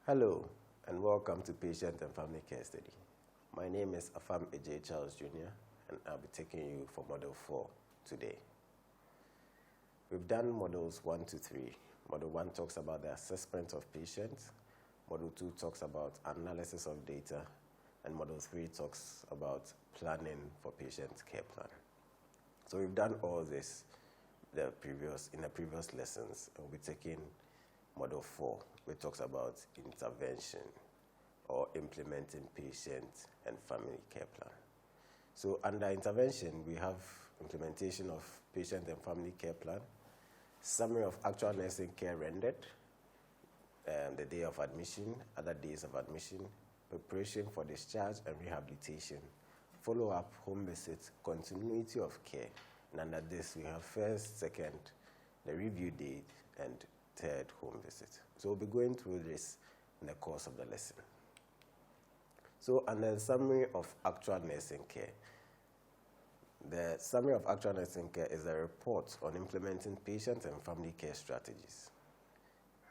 Hello, and welcome to Patient and Family Care Study. My name is Afam A.J. Charles Jr., and I'll be taking you for Model 4 today. We've done Models 1 to 3. Model 1 talks about the assessment of patients. Model 2 talks about analysis of data. And Model 3 talks about planning for patient care plan. So we've done all this in the previous lessons, and we'll be taking Model 4, which talks about intervention or implementing patient and family care plan. So under intervention, we have implementation of patient and family care plan, summary of actual nursing care rendered, the day of admission, other days of admission, preparation for discharge and rehabilitation, follow-up, home visit, continuity of care. And under this, we have first, second, the review date, and third, home visit. So we'll be going through this in the course of the lesson. So under the summary of actual nursing care, the summary of actual nursing care is a report on implementing patient and family care strategies.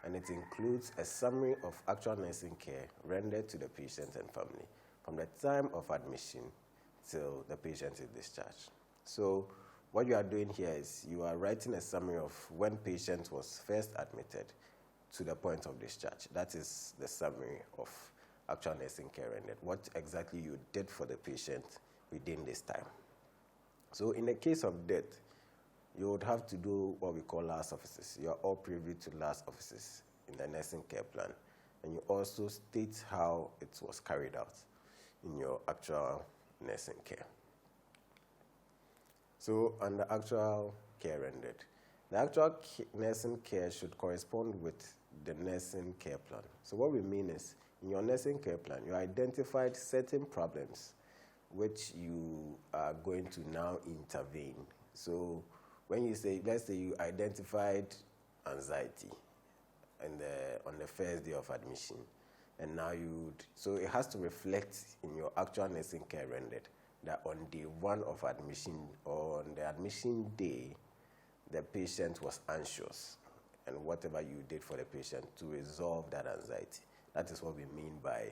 And it includes a summary of actual nursing care rendered to the patient and family from the time of admission till the patient is discharged. So what you are doing here is you are writing a summary of when patient was first admitted to the point of discharge. That is the summary of actual nursing care rendered, what exactly you did for the patient within this time. So in the case of death, you would have to do what we call last offices. You are all privy to last offices in the nursing care plan. And you also state how it was carried out in your actual nursing care. So under actual care rendered, the actual nursing care should correspond with the nursing care plan. So what we mean is, in your nursing care plan, you identified certain problems which you are going to now intervene. So when you say, let's say you identified anxiety on the first day of admission, and now so it has to reflect in your actual nursing care rendered that on day 1 of admission or on the admission day, the patient was anxious, and whatever you did for the patient to resolve that anxiety. That is what we mean by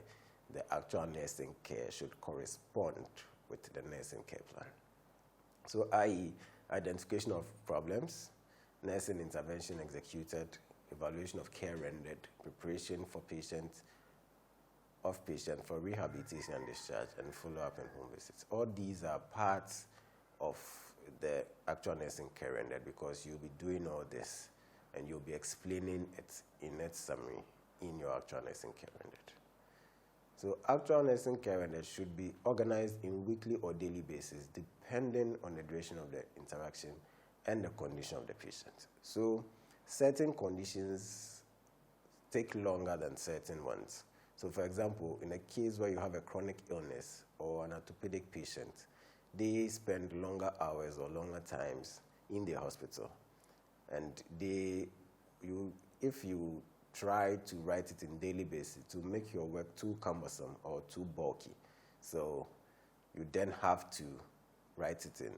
the actual nursing care should correspond with the nursing care plan. So i.e., identification of problems, nursing intervention executed, evaluation of care rendered, preparation for patient for rehabilitation and discharge, and follow-up and home visits. All these are parts of the actual nursing care rendered because you'll be doing all this and you'll be explaining it in its summary in your actual nursing care rendered. So actual nursing care rendered should be organized in weekly or daily basis depending on the duration of the interaction and the condition of the patient. So certain conditions take longer than certain ones. So for example, in a case where you have a chronic illness or an orthopedic patient, they spend longer hours or longer times in the hospital. And if you try to write it in daily basis, to make your work too cumbersome or too bulky. So you then have to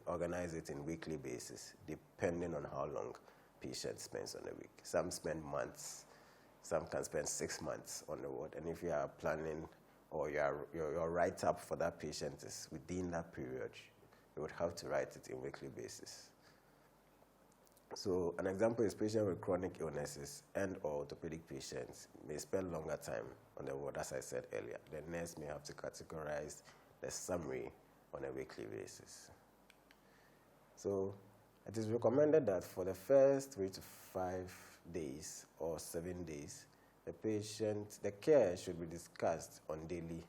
organize it in weekly basis, depending on how long patient spends on a week. Some spend months, some can spend 6 months on the ward. And if you are planning or your write-up for that patient is within that period, you would have to write it in weekly basis. So an example is patient with chronic illnesses and or orthopedic patients may spend longer time on the ward, as I said earlier. The nurse may have to categorize the summary on a weekly basis. So it is recommended that for the first 3 to 5 days or 7 days, the care should be discussed on daily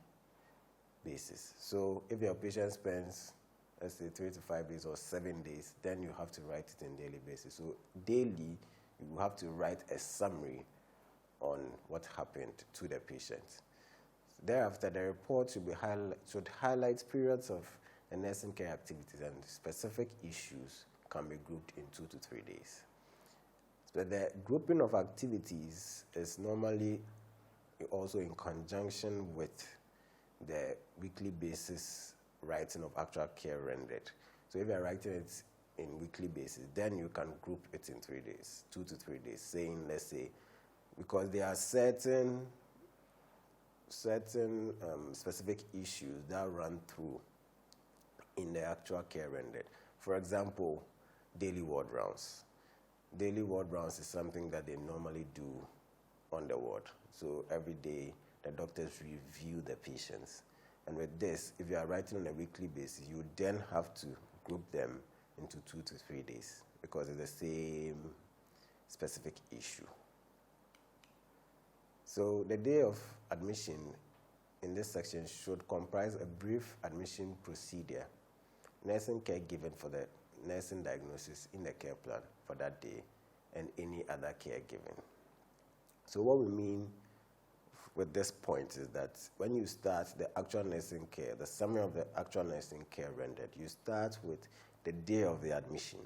basis. So if your patient spends, let's say 3 to 5 days or 7 days, then you have to write it in daily basis. So daily, you have to write a summary on what happened to the patient. Thereafter, the report should highlight periods of the nursing care activities, and specific issues can be grouped in 2 to 3 days. So the grouping of activities is normally also in conjunction with the weekly basis writing of actual care rendered. So if you're writing it in weekly basis, then you can group it in 3 days, 2 to 3 days, saying, let's say, because there are certain certain specific issues that run through in the actual care rendered. For example, daily ward rounds. Daily ward rounds is something that they normally do on the ward. So every day, the doctors review the patients. And with this, if you are writing on a weekly basis, you then have to group them into 2 to 3 days because it's the same specific issue. So the day of admission in this section should comprise a brief admission procedure, nursing care given for the nursing diagnosis in the care plan for that day, and any other care given. So what we mean with this point is that when you start the actual nursing care, the summary of the actual nursing care rendered, you start with the day of the admission.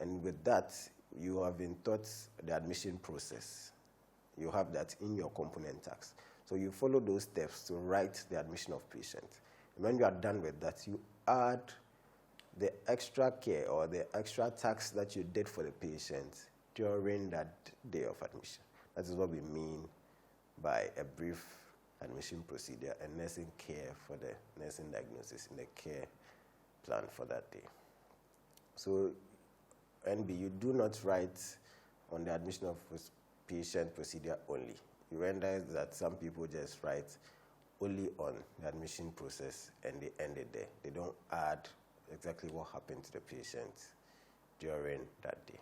And with that, you have been taught the admission process. You have that in your component tax. So you follow those steps to write the admission of patient. And when you are done with that, you add the extra care or the extra tax that you did for the patient during that day of admission. That is what we mean by a brief admission procedure and nursing care for the nursing diagnosis in the care plan for that day. So, NB, you do not write on the admission of patient procedure only. You realize that some people just write only on the admission process and they end it there. They don't add exactly what happened to the patient during that day.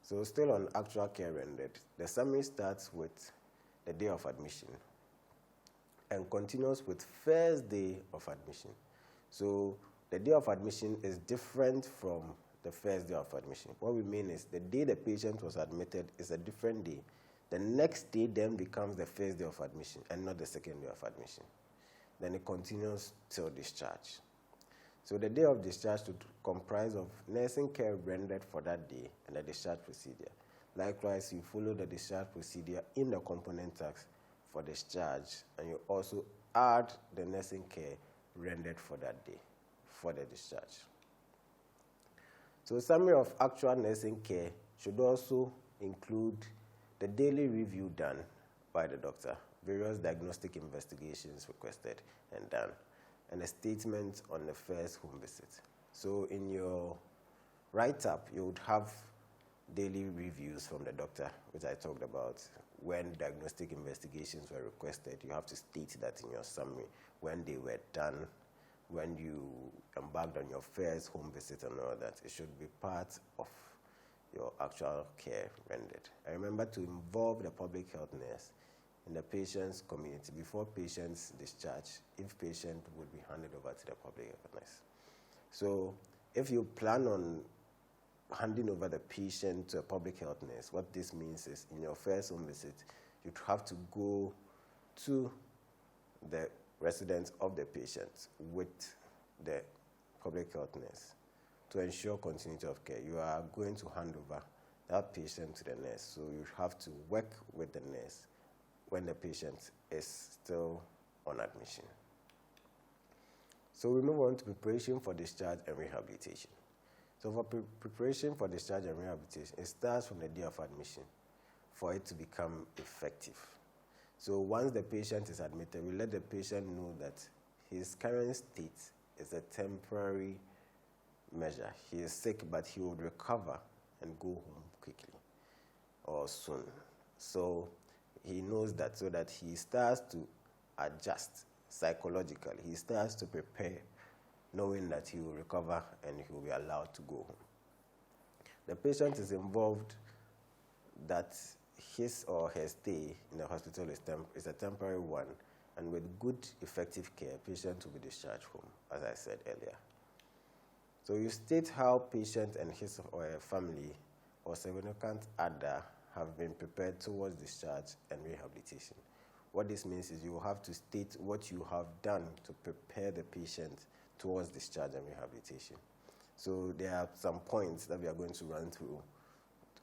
So still on actual care rendered, the summary starts with the day of admission and continues with first day of admission. So the day of admission is different from the first day of admission. What we mean is the day the patient was admitted is a different day. The next day then becomes the first day of admission and not the second day of admission. Then it continues till discharge. So the day of discharge should comprise of nursing care rendered for that day and the discharge procedure. Likewise, you follow the discharge procedure in the component tax for discharge, and you also add the nursing care rendered for that day for the discharge. So a summary of actual nursing care should also include the daily review done by the doctor, various diagnostic investigations requested and done, and a statement on the first home visit. So in your write-up, you would have daily reviews from the doctor, which I talked about. When diagnostic investigations were requested, you have to state that in your summary, when they were done, when you embarked on your first home visit and all that. It should be part of your actual care rendered. And remember to involve the public health nurse in the patient's community before patient's discharge, if patient would be handed over to the public health nurse. So if you plan on handing over the patient to a public health nurse, what this means is in your first home visit, you'd have to go to the residence of the patient with the public health nurse to ensure continuity of care. You are going to hand over that patient to the nurse, so you have to work with the nurse when the patient is still on admission. So we move on to preparation for discharge and rehabilitation. So for preparation for discharge and rehabilitation, it starts from the day of admission for it to become effective. So once the patient is admitted, we let the patient know that his current state is a temporary measure. He is sick, but he will recover and go home quickly or soon. So he knows that, so that he starts to adjust psychologically. He starts to prepare, knowing that he will recover and he will be allowed to go home. The patient is involved that his or her stay in the hospital is a temporary one, and with good, effective care, patient will be discharged home, as I said earlier. So you state how patient and his or her family or significant other have been prepared towards discharge and rehabilitation. What this means is you have to state what you have done to prepare the patient towards discharge and rehabilitation. So there are some points that we are going to run through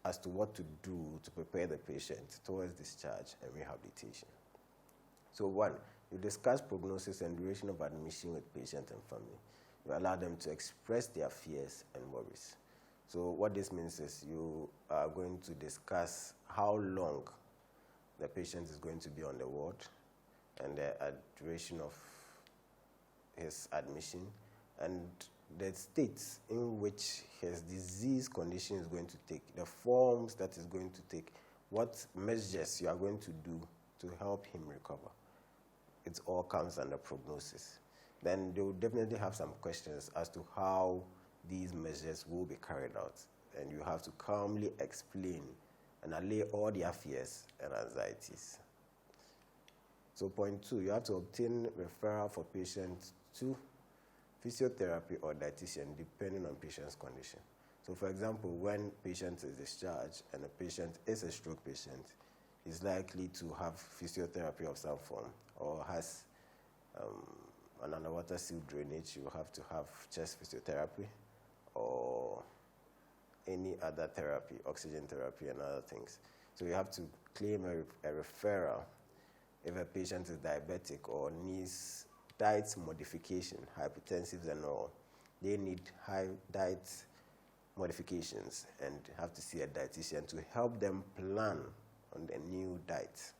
as to what to do to prepare the patient towards discharge and rehabilitation. So 1, you discuss prognosis and duration of admission with patient and family. You allow them to express their fears and worries. So what this means is you are going to discuss how long the patient is going to be on the ward and the duration of his admission, and the states in which his disease condition is going to take, the forms that is going to take, what measures you are going to do to help him recover. It all comes under prognosis. Then they will definitely have some questions as to how these measures will be carried out. And you have to calmly explain and allay all their fears and anxieties. So point 2, you have to obtain referral for patients to physiotherapy or dietitian depending on patient's condition. So for example, when patient is discharged and the patient is a stroke patient, is likely to have physiotherapy of some form, or has an underwater seal drainage, you have to have chest physiotherapy or any other therapy, oxygen therapy and other things. So you have to claim a referral if a patient is diabetic or needs diet modification, hypertensive and all. They need high diet modifications and have to see a dietitian to help them plan on the new diet.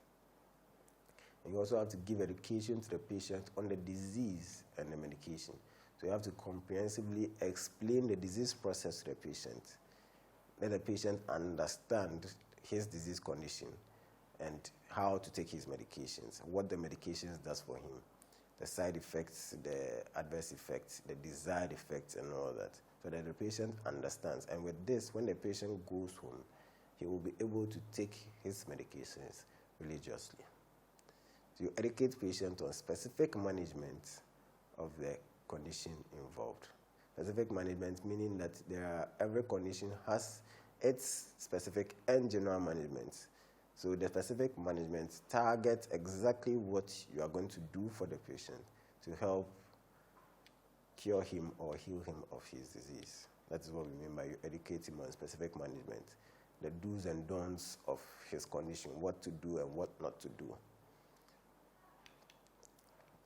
And you also have to give education to the patient on the disease and the medication. So you have to comprehensively explain the disease process to the patient. Let the patient understand his disease condition and how to take his medications, what the medications does for him, the side effects, the adverse effects, the desired effects and all that, so that the patient understands. And with this, when the patient goes home, he will be able to take his medications religiously. So you educate patient on specific management of the condition involved. Specific management meaning that every condition has its specific and general management. So the specific management targets exactly what you are going to do for the patient to help cure him or heal him of his disease. That is what we mean by you educate him on specific management, the do's and don'ts of his condition, what to do and what not to do.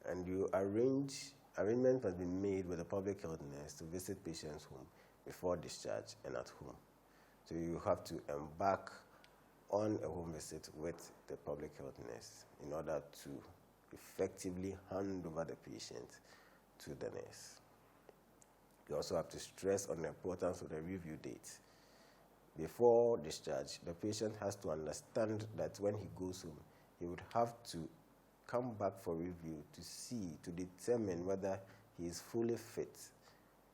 And you arrangement must be made with the public health nurse to visit patients home before discharge and at home. So you have to embark on a home visit with the public health nurse in order to effectively hand over the patient to the nurse. You also have to stress on the importance of the review date. Before discharge, the patient has to understand that when he goes home, he would have to come back for review to determine whether he is fully fit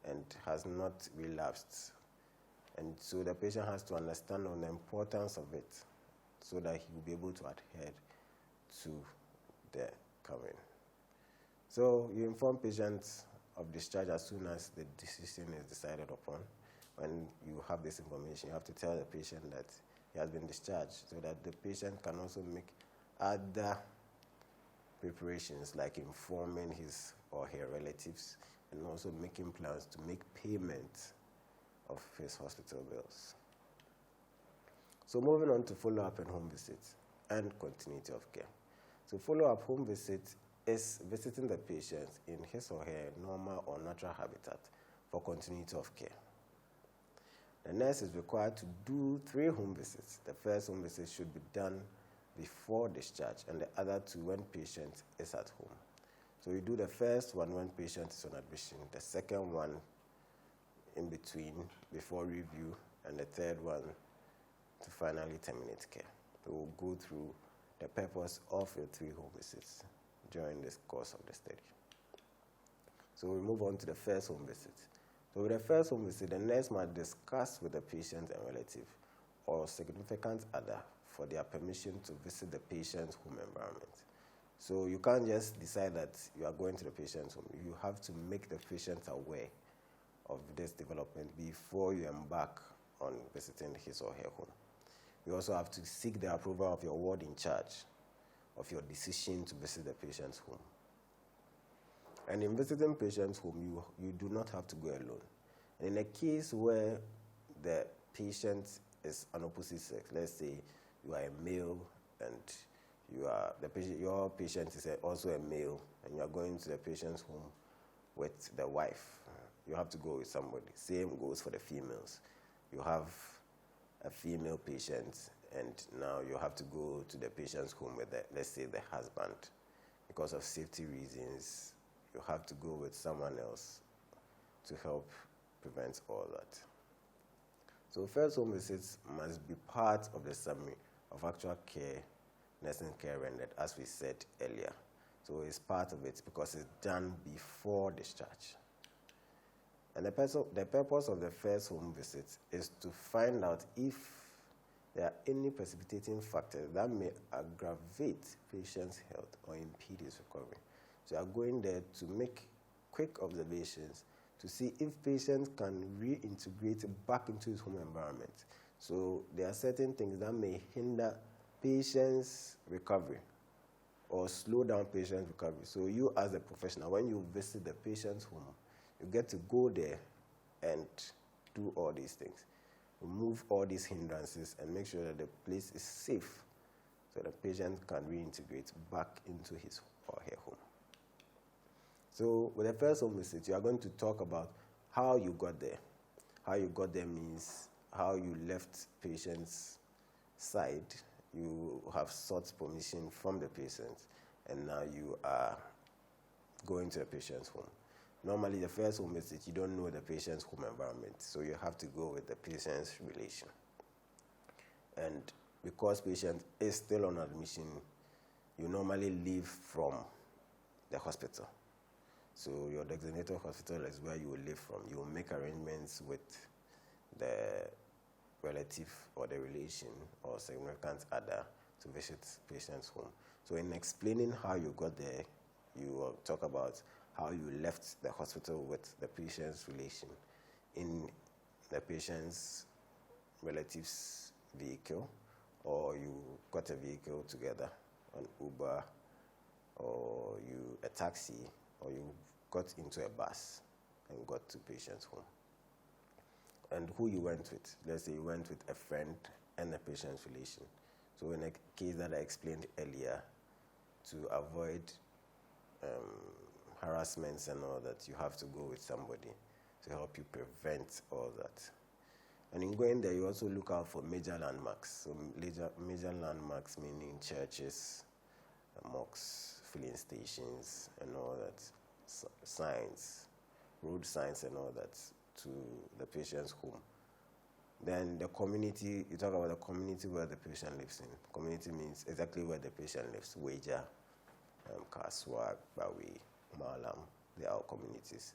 and has not relapsed. And so the patient has to understand on the importance of it so that he will be able to adhere to the coming. So you inform patients of discharge as soon as the decision is decided upon. When you have this information, you have to tell the patient that he has been discharged so that the patient can also make other preparations like informing his or her relatives and also making plans to make payment of his hospital bills. So moving on to follow-up and home visits and continuity of care. So follow-up home visit is visiting the patient in his or her normal or natural habitat for continuity of care. The nurse is required to do 3 home visits. The first home visit should be done before discharge and the other 2 when patient is at home. So you do the first one when patient is on admission, the second one in between before review, and the third one to finally terminate care. So we'll go through the purpose of your 3 home visits during this course of the study. So we move on to the first home visit. So with the first home visit, the nurse must discuss with the patient and relative or significant other for their permission to visit the patient's home environment. So you can't just decide that you are going to the patient's home. You have to make the patient aware of this development before you embark on visiting his or her home. You also have to seek the approval of your ward in charge of your decision to visit the patient's home. And in visiting patient's home, you do not have to go alone. And in a case where the patient is an opposite sex, let's say you are a male and your patient is also a male and you are going to the patient's home with the wife, you have to go with somebody. Same goes for the females. You have a female patient and now you have to go to the patient's home with, let's say, the husband. Because of safety reasons, you have to go with someone else to help prevent all that. So first home visits must be part of the summary of actual care, nursing care rendered, as we said earlier. So it's part of it because it's done before discharge. And the purpose of the first home visit is to find out if there are any precipitating factors that may aggravate patient's health or impede his recovery. So you are going there to make quick observations to see if patient can reintegrate back into his home environment. So there are certain things that may hinder patient's recovery or slow down patient's recovery. So you as a professional, when you visit the patient's home, you get to go there and do all these things. Remove all these hindrances and make sure that the place is safe so the patient can reintegrate back into his or her home. So with the first home visit, you are going to talk about how you got there. How you got there means how you left patient's side. You have sought permission from the patient, and now you are going to the patient's home. Normally, the first home visit, you don't know the patient's home environment, so you have to go with the patient's relation. And because patient is still on admission, you normally leave from the hospital. So your designated hospital is where you will leave from. You will make arrangements with the relative or the relation or significant other to visit patient's home. So in explaining how you got there, you will talk about how you left the hospital with the patient's relation in the patient's relative's vehicle, or you got a vehicle together, an Uber, or a taxi, or you got into a bus and got to patient's home. And who you went with. Let's say you went with a friend and a patient's relation. So in a case that I explained earlier, to avoid harassments and all that, you have to go with somebody to help you prevent all that. And in going there, you also look out for major landmarks. So major landmarks meaning churches, mosques, filling stations, and all that, signs, road signs and all that to the patient's home. Then the community, you talk about the community where the patient lives in. Community means exactly where the patient lives. Weja, Kaswa, Bawi, Malam, they are all communities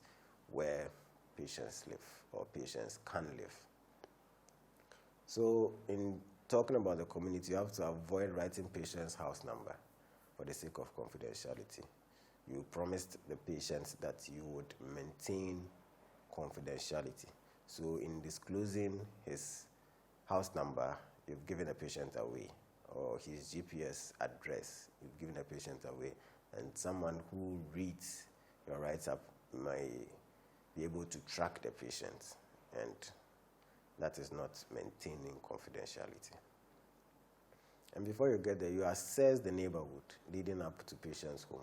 where patients live or patients can live. So in talking about the community, you have to avoid writing patient's house number for the sake of confidentiality. You promised the patient that you would maintain confidentiality. So in disclosing his house number, you've given the patient away, or his GPS address, you've given the patient away, and someone who reads your write-up might be able to track the patient, and that is not maintaining confidentiality. And before you get there, you assess the neighborhood leading up to patient's home.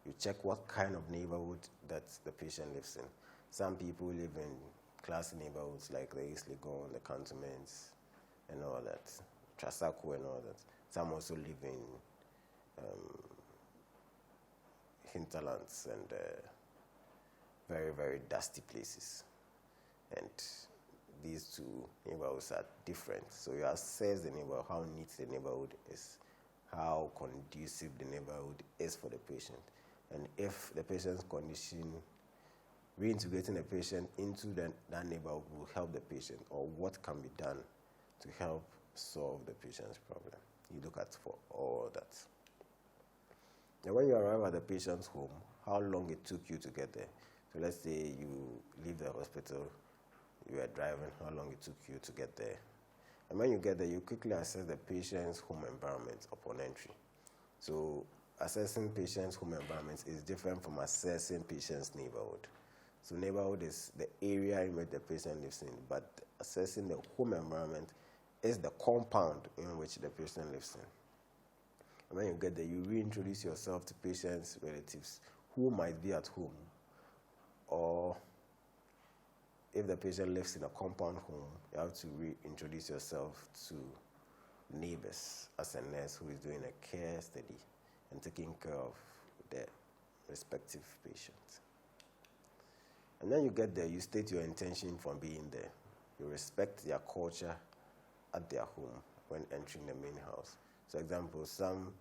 You check what kind of neighborhood that the patient lives in. Some people live in classy neighborhoods like the East Legon, the cantonments, and all that, Trasaco and all that. Some also live in hinterlands and very, very dusty places. And these two neighborhoods are different. So you assess the neighborhood, how neat the neighborhood is, how conducive the neighborhood is for the patient. And if the patient's condition, reintegrating the patient into that neighborhood will help the patient, or what can be done to help solve the patient's problem. You look at for all that. And when you arrive at the patient's home, how long it took you to get there. So let's say you leave the hospital, you are driving, how long it took you to get there. And when you get there, you quickly assess the patient's home environment upon entry. So assessing patient's home environment is different from assessing patient's neighborhood. So neighborhood is the area in which the patient lives in, but assessing the home environment is the compound in which the patient lives in. And when you get there, you reintroduce yourself to patient's relatives who might be at home, or if the patient lives in a compound home, you have to reintroduce yourself to neighbors as a nurse who is doing a care study and taking care of the respective patients. And then you get there, you state your intention from being there. You respect their culture at their home when entering the main house. So example, some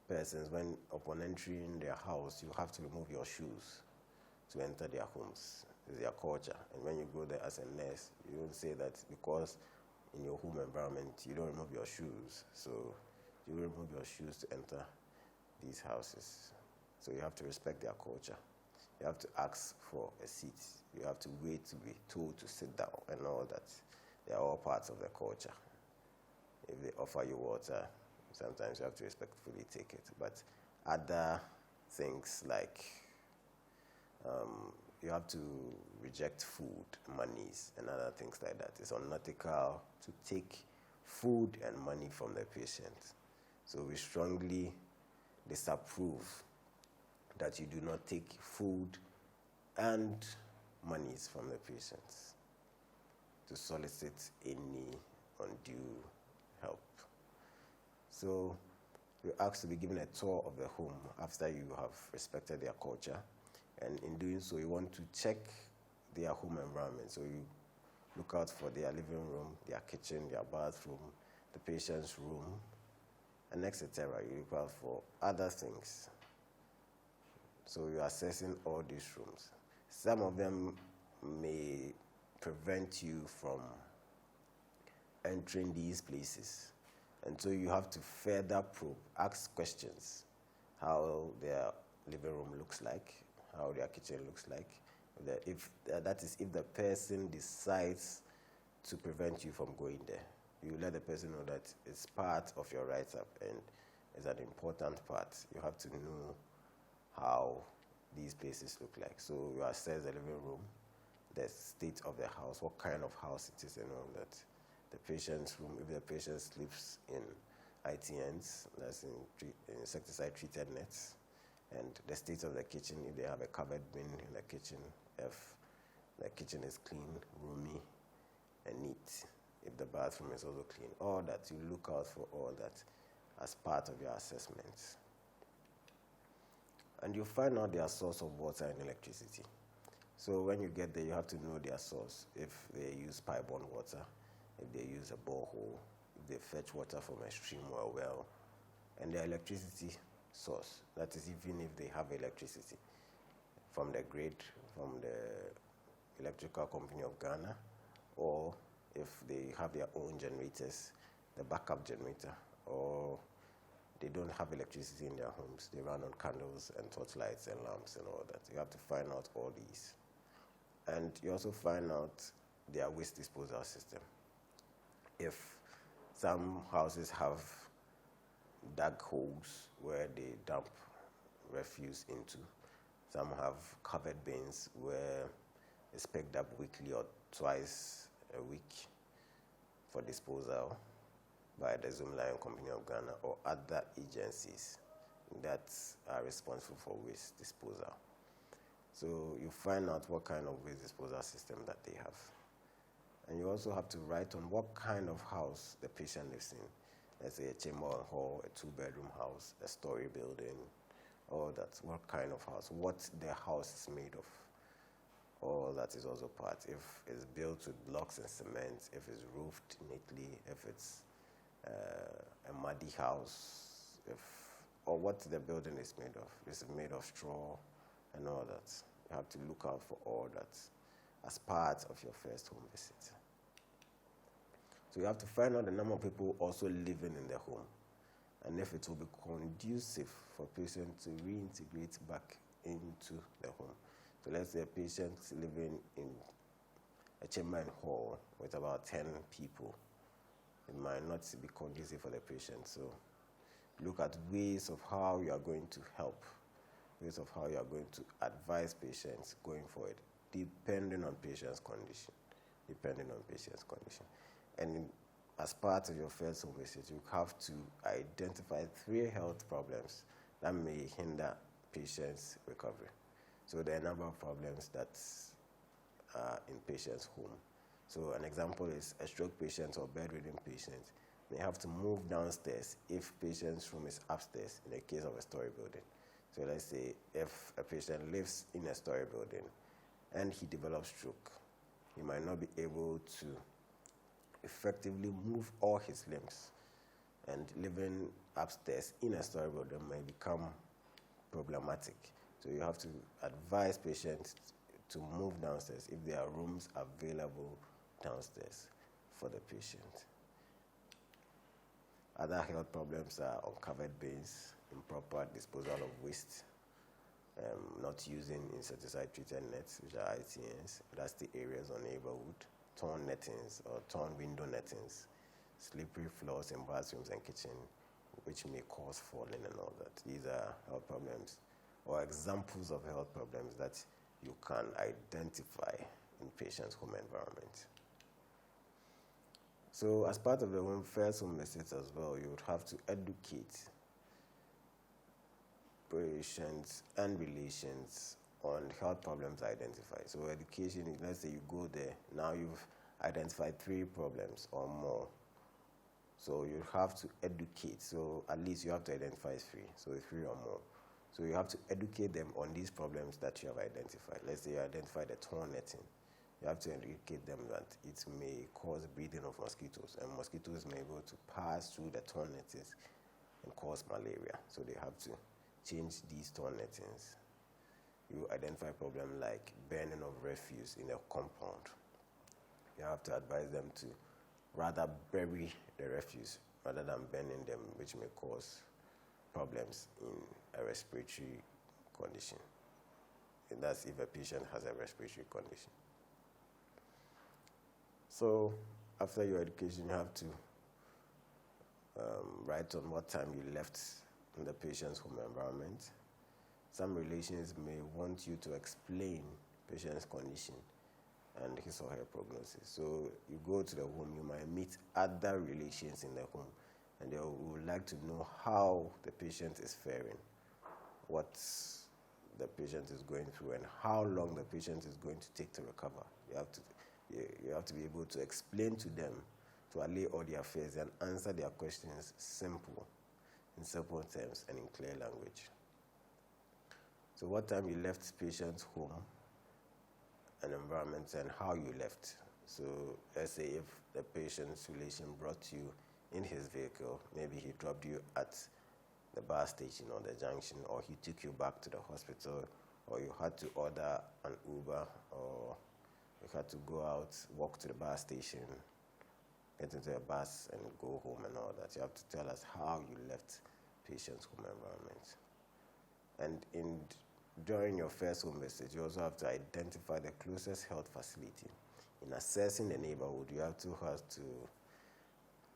persons, when upon entering their house, you have to remove your shoes to enter their homes. It's their culture. And when you go there as a nurse, you don't say that because in your home environment, you don't remove your shoes. So you remove your shoes to enter these houses. So you have to respect their culture. You have to ask for a seat. You have to wait to be told to sit down and all that. They are all parts of the culture. If they offer you water, sometimes you have to respectfully take it. But other things like you have to reject food, monies, and other things like that. It's unethical to take food and money from the patient. So we strongly disapprove that you do not take food and monies from the patients to solicit any undue help. So you're asked to be given a tour of the home after you have respected their culture. And in doing so, you want to check their home environment. So you look out for their living room, their kitchen, their bathroom, the patient's room, and etc. You look out for other things. So you're assessing all these rooms. Some of them may prevent you from entering these places. And so you have to further probe, ask questions, how their living room looks like, how their kitchen looks like. If the person decides to prevent you from going there, you let the person know that it's part of your write-up and it's an important part. You have to know how these places look like. So you assess the living room, the state of the house, what kind of house it is and all that. The patient's room, if the patient sleeps in ITNs, that's in insecticide-treated nets, and the state of the kitchen, if they have a covered bin in the kitchen, if the kitchen is clean, roomy, and neat, if the bathroom is also clean, all that, you look out for all that as part of your assessments. And you find out their source of water and electricity. So when you get there, you have to know their source. If they use pipe-borne water, if they use a borehole, if they fetch water from a stream or a well, and their electricity source. That is, even if they have electricity from the grid, from the Electrical Company of Ghana, or if they have their own generators, the backup generator, or they don't have electricity in their homes, they run on candles and torchlights and lamps and all that. You have to find out all these. And you also find out their waste disposal system. If some houses have dug holes where they dump refuse into, some have covered bins where it's picked up weekly or twice a week for disposal by the Zoomlion Company of Ghana or other agencies that are responsible for waste disposal. So you find out what kind of waste disposal system that they have. And you also have to write on what kind of house the patient lives in. Let's say a chamber and hall, a 2-bedroom house, a story building, all that. What kind of house, what the house is made of. All that is also part. If it's built with blocks and cement, if it's roofed neatly, if it's a muddy house, or what the building is made of. Is it made of straw and all that? You have to look out for all that as part of your first home visit. So you have to find out the number of people also living in the home, and if it will be conducive for patients to reintegrate back into the home. So let's say a patient living in a chamber and hall with about 10 people. It might not be conducive for the patient. So look at ways of how you are going to help, ways of how you are going to advise patients going forward, depending on patient's condition. And as part of your first home visit, you have to identify 3 health problems that may hinder patient's recovery. So there are a number of problems that are in patient's home. So an example is a stroke patient or bedridden patient may have to move downstairs if patient's room is upstairs in the case of a story building. So let's say if a patient lives in a story building and he develops stroke, he might not be able to effectively move all his limbs, and living upstairs in a story building may become problematic. So you have to advise patients to move downstairs if there are rooms available downstairs for the patient. Other health problems are uncovered bins, improper disposal of waste, not using insecticide-treated nets, which are ITNs, dusty areas on neighborhood, torn nettings or torn window nettings, slippery floors in bathrooms and kitchen, which may cause falling and all that. These are health problems or examples of health problems that you can identify in patients' home environment. So as part of the first home visit as well, you would have to educate patients and relations on health problems identified. So education, let's say you go there, now you've identified 3 problems or more. So you have to educate. So at least you have to identify 3. So 3 or more. So you have to educate them on these problems that you have identified. Let's say you identified a torn netting. You have to educate them that it may cause breeding of mosquitoes, and mosquitoes may be able to pass through the torn nettings and cause malaria. So they have to change these torn nettings. You identify problems like burning of refuse in a compound. You have to advise them to rather bury the refuse rather than burning them, which may cause problems in a respiratory condition. And that's if a patient has a respiratory condition. So after your education, you have to write on what time you left in the patient's home environment. Some relations may want you to explain patient's condition and his or her prognosis. So you go to the home, you might meet other relations in the home, and they would like to know how the patient is faring, what the patient is going through, and how long the patient is going to take to recover. You have to be able to explain to them, to allay all their fears and answer their questions in simple terms and in clear language. So what time you left patient's home and environment and how you left. So let's say if the patient's relation brought you in his vehicle, maybe he dropped you at the bus station or the junction, or he took you back to the hospital, or you had to order an Uber, or you had to go out, walk to the bus station, get into a bus and go home and all that. You have to tell us how you left patient's home environment. And during your first home visit, you also have to identify the closest health facility. In assessing the neighborhood, you have to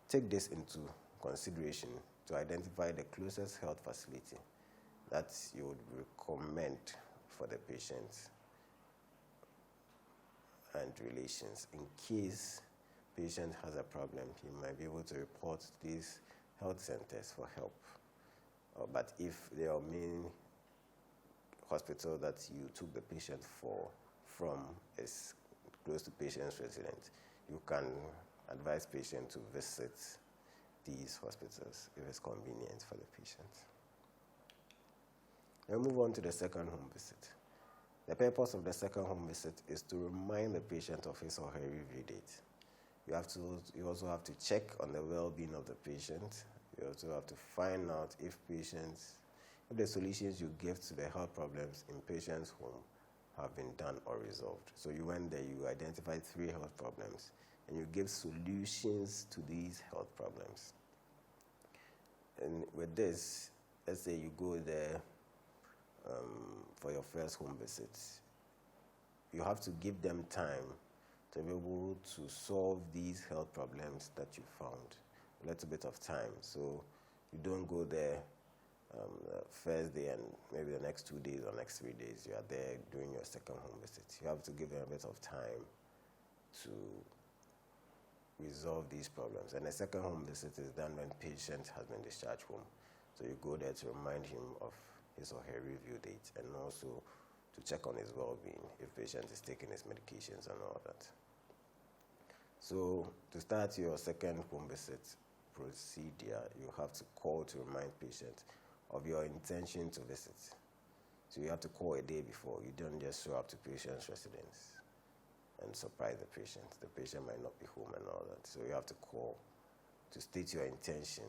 take this into consideration to identify the closest health facility that you would recommend for the patient and relations. In case patient has a problem, he might be able to report to these health centers for help. But if their main hospital that you took the patient from is close to patient's residence, you can advise patient to visit these hospitals if it's convenient for the patient. We'll move on to the second home visit. The purpose of the second home visit is to remind the patient of his or her review date. You also have to check on the well-being of the patient. You also have to find out if the solutions you give to the health problems in patient's home have been done or resolved. So you went there, you identified 3 health problems, and you give solutions to these health problems. And with this, let's say you go there for your first home visit. You have to give them time to be able to solve these health problems that you found. A little bit of time. So you don't go there the first day and maybe the next 2 days or next 3 days. You are there doing your second home visit. You have to give them a bit of time to resolve these problems. And the second home visit is done when patient has been discharged home. So you go there to remind him of his or her review date, and also to check on his well-being if patient is taking his medications and all that. So to start your second home visit, procedure, you have to call to remind patients of your intention to visit. So you have to call a day before. You don't just show up to patient's residence and surprise the patient. The patient might not be home and all that. So you have to call to state your intention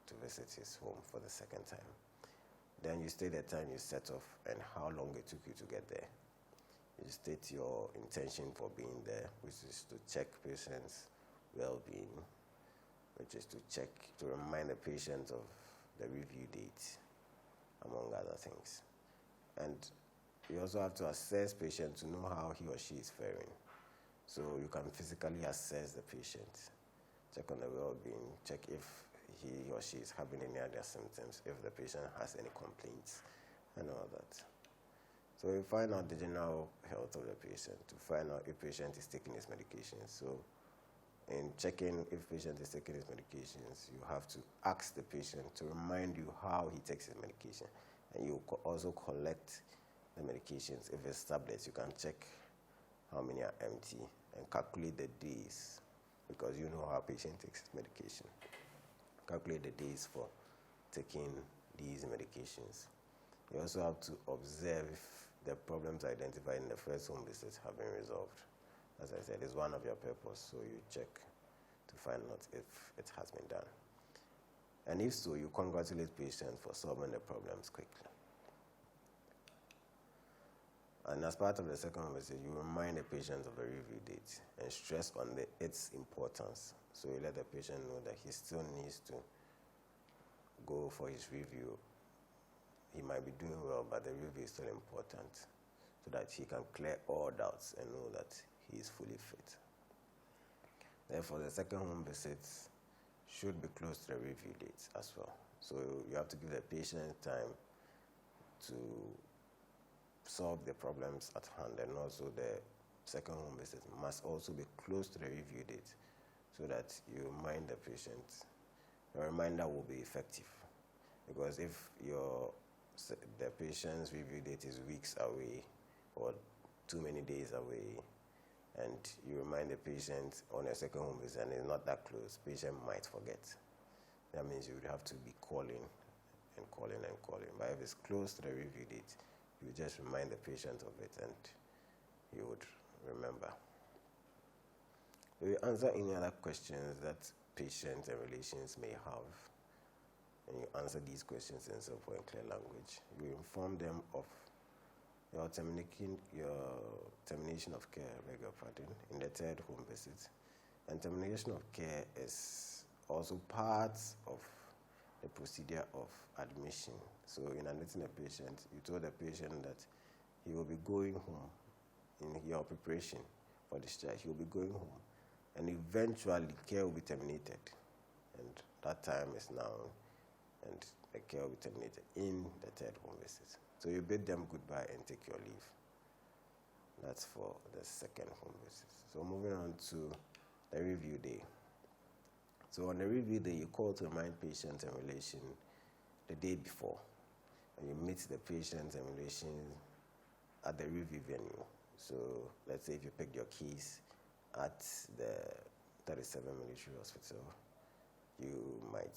to visit his home for the second time. Then you state the time you set off and how long it took you to get there. You state your intention for being there, which is to check patient's well-being, which is to remind the patient of the review date, among other things. And you also have to assess patient to know how he or she is faring. So you can physically assess the patient, check on the well-being, check if he or she is having any other symptoms, if the patient has any complaints, and all that. So you find out the general health of the patient, to find out if patient is taking his medications. So in checking if patient is taking his medications, you have to ask the patient to remind you how he takes his medication. And you also collect the medications. If it's tablets, you can check how many are empty and calculate the days, because you know how patient takes his medication. Calculate the days for taking these medications. You also have to observe if the problems identified in the first home visit have been resolved. As I said, it's one of your purposes, so you check to find out if it has been done. And if so, you congratulate patients for solving the problems quickly. And as part of the second home visit, you remind the patient of the review date and stress on its importance. So you let the patient know that he still needs to go for his review. He might be doing well, but the review is still important, so that he can clear all doubts and know that he is fully fit. Therefore, the second home visit should be close to the review date as well. So you have to give the patient time to solve the problems at hand, and also the second home visit must also be close to the review date, so that you remind the patient. Your reminder will be effective, because if the patient's review date is weeks away or too many days away, and you remind the patient on a second home visit and it's not that close, patient might forget. That means you would have to be calling and calling and calling. But if it's close to the review date, you just remind the patient of it and he would remember. So you answer any other questions that patients and relations may have, and you answer these questions in simple and clear language. You inform them of your termination of care, in the third home visit. And termination of care is also part of the procedure of admission. So in admitting a patient, you told the patient that he will be going home in your preparation for discharge. He will be going home, and eventually care will be terminated. And that time is now, and the care will be terminated in the third home visit. So you bid them goodbye and take your leave. That's for the second home visit. So moving on to the review day. So on the review day, you call to remind patients and relation the day before, and you meet the patients and relation at the review venue. So let's say if you picked your keys at the 37 Military Hospital, you might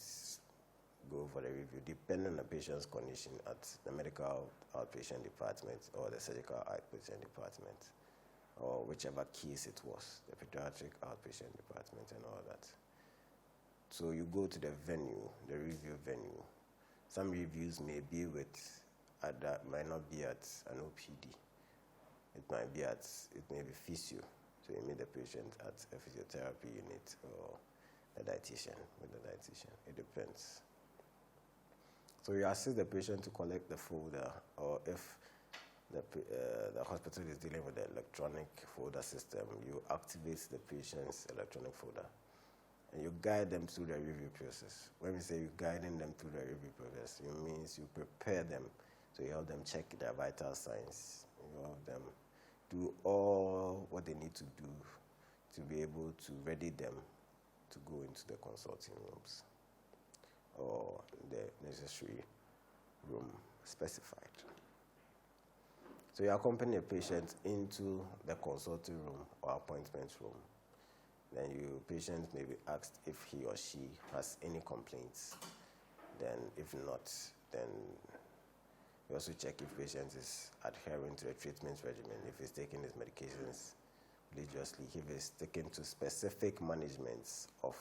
go for the review, depending on the patient's condition, at the medical outpatient department or the surgical outpatient department, or whichever case it was, the pediatric outpatient department and all that. So you go to the venue, the review venue. Some reviews may be might not be at an OPD. It may be physio. So you meet the patient at a physiotherapy unit or with the dietician. It depends. So you assist the patient to collect the folder, or if the hospital is dealing with the electronic folder system, you activate the patient's electronic folder, and you guide them through the review process. When we say you're guiding them through the review process, it means you prepare them. So you help them check their vital signs. You help them do all what they need to do to be able to ready them to go into the consulting rooms or the necessary room specified. So you accompany a patient into the consulting room or appointment room. Then patient may be asked if he or she has any complaints. Then if not, then you also check if patient is adhering to the treatment regimen, if he's taking his medications religiously, if he's taking to specific managements of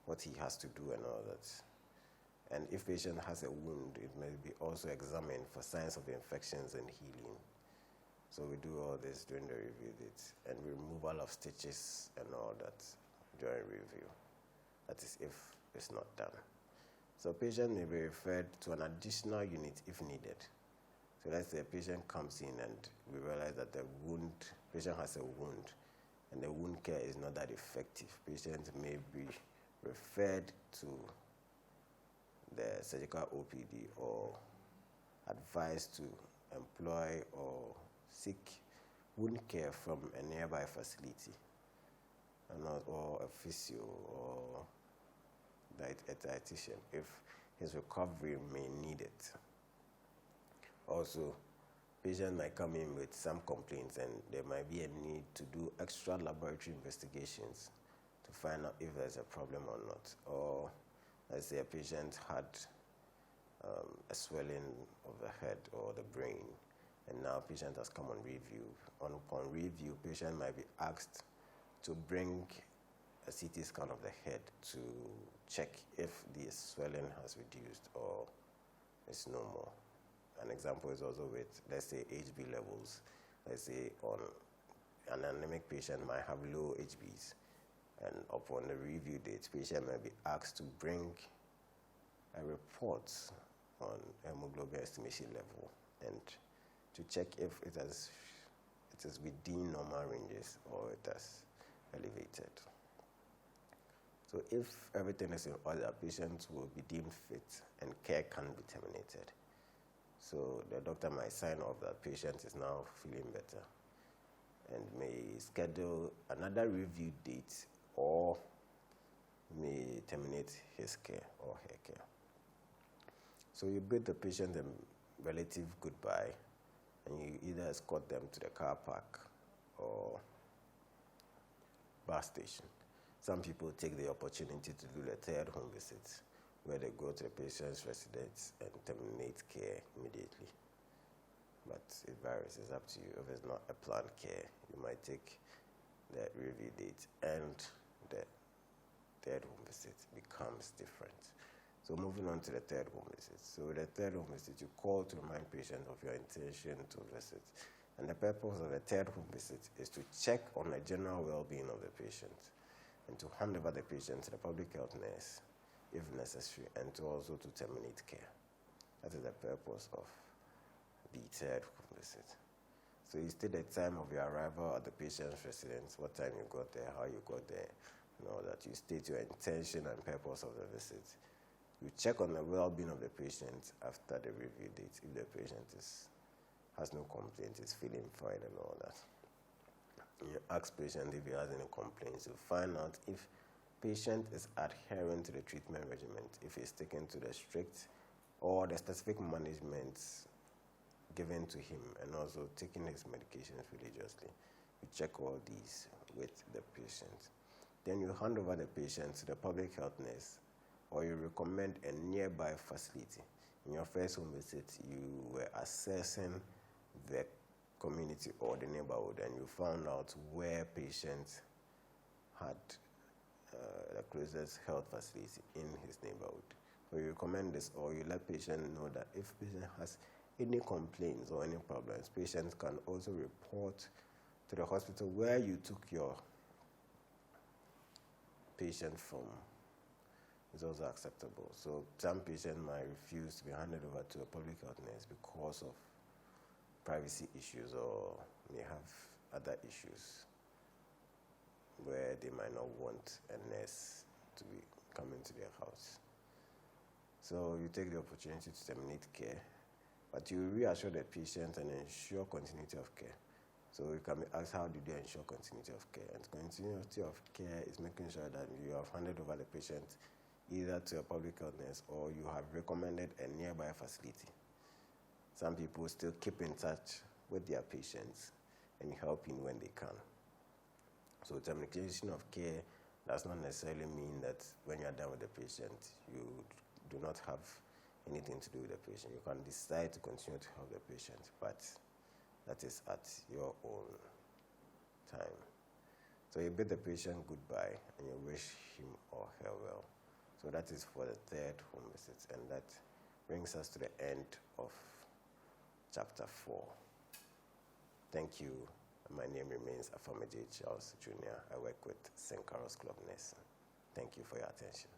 what he has to do and all that. And if patient has a wound, it may be also examined for signs of infections and healing. So we do all this during the review date, and removal of stitches and all that during review. That is if it's not done. So patient may be referred to an additional unit if needed. So let's say a patient comes in and we realize that the patient has a wound and the wound care is not that effective. Patient may be referred to the surgical OPD or advised to employ or seek wound care from a nearby facility, or a physio or a dietician if his recovery may need it. Also, patient might come in with some complaints and there might be a need to do extra laboratory investigations to find out if there's a problem or not. Or let's say a patient had a swelling of the head or the brain, and now patient has come on review. Upon review, patient might be asked to bring a CT scan of the head to check if the swelling has reduced or is no more. An example is also with, let's say, HB levels. Let's say on an anemic patient might have low HBs, and upon the review date, patient may be asked to bring a report on hemoglobin estimation level and to check if it is within normal ranges or it has elevated. So if everything is in order, patients will be deemed fit and care can be terminated. So the doctor might sign off that patient is now feeling better and may schedule another review date or may terminate his care or her care. So you bid the patient a relative goodbye and you either escort them to the car park or bus station. Some people take the opportunity to do the third home visit, where they go to the patient's residence and terminate care immediately. But it varies, it's up to you. If it's not a planned care, you might take the review date and the third home visit becomes different. So moving on to the third home visit. So with the third home visit, you call to remind patient of your intention to visit. And the purpose of the third home visit is to check on the general well-being of the patient and to hand over the patient to the public health nurse if necessary, and to also to terminate care. That is the purpose of the third home visit. So you state the time of your arrival at the patient's residence, what time you got there, how you got there, and all that. You state your intention and purpose of the visit. You check on the well-being of the patient after the review date, if the patient has no complaint, is feeling fine and all that. You ask patient if he has any complaints. You find out if patient is adhering to the treatment regimen, if he's sticking to the strict or the specific management given to him, and also taking his medications religiously. You check all these with the patient. Then you hand over the patient to the public health nurse, or you recommend a nearby facility. In your first home visit, you were assessing the community or the neighborhood, and you found out where patients had the closest health facility in his neighborhood. So you recommend this, or you let patient know that if patient has any complaints or any problems, patients can also report to the hospital where you took your patient from. It's also acceptable. So some patients might refuse to be handed over to a public health nurse because of privacy issues, or may have other issues where they might not want a nurse to be coming to their house. So you take the opportunity to terminate care, but you reassure the patient and ensure continuity of care. So you can be asked, how did you ensure continuity of care? And continuity of care is making sure that you have handed over the patient either to a public health nurse or you have recommended a nearby facility. Some people still keep in touch with their patients and help in when they can. So termination of care does not necessarily mean that when you are done with the patient, you do not have anything to do with the patient. You can decide to continue to help the patient, but that is at your own time. So you bid the patient goodbye and you wish him or her well. So that is for the third home visit, and that brings us to the end of chapter 4. Thank you. My name remains Accompany Charles Jr. I work with St. Carol's Club Nursing. Thank you for your attention.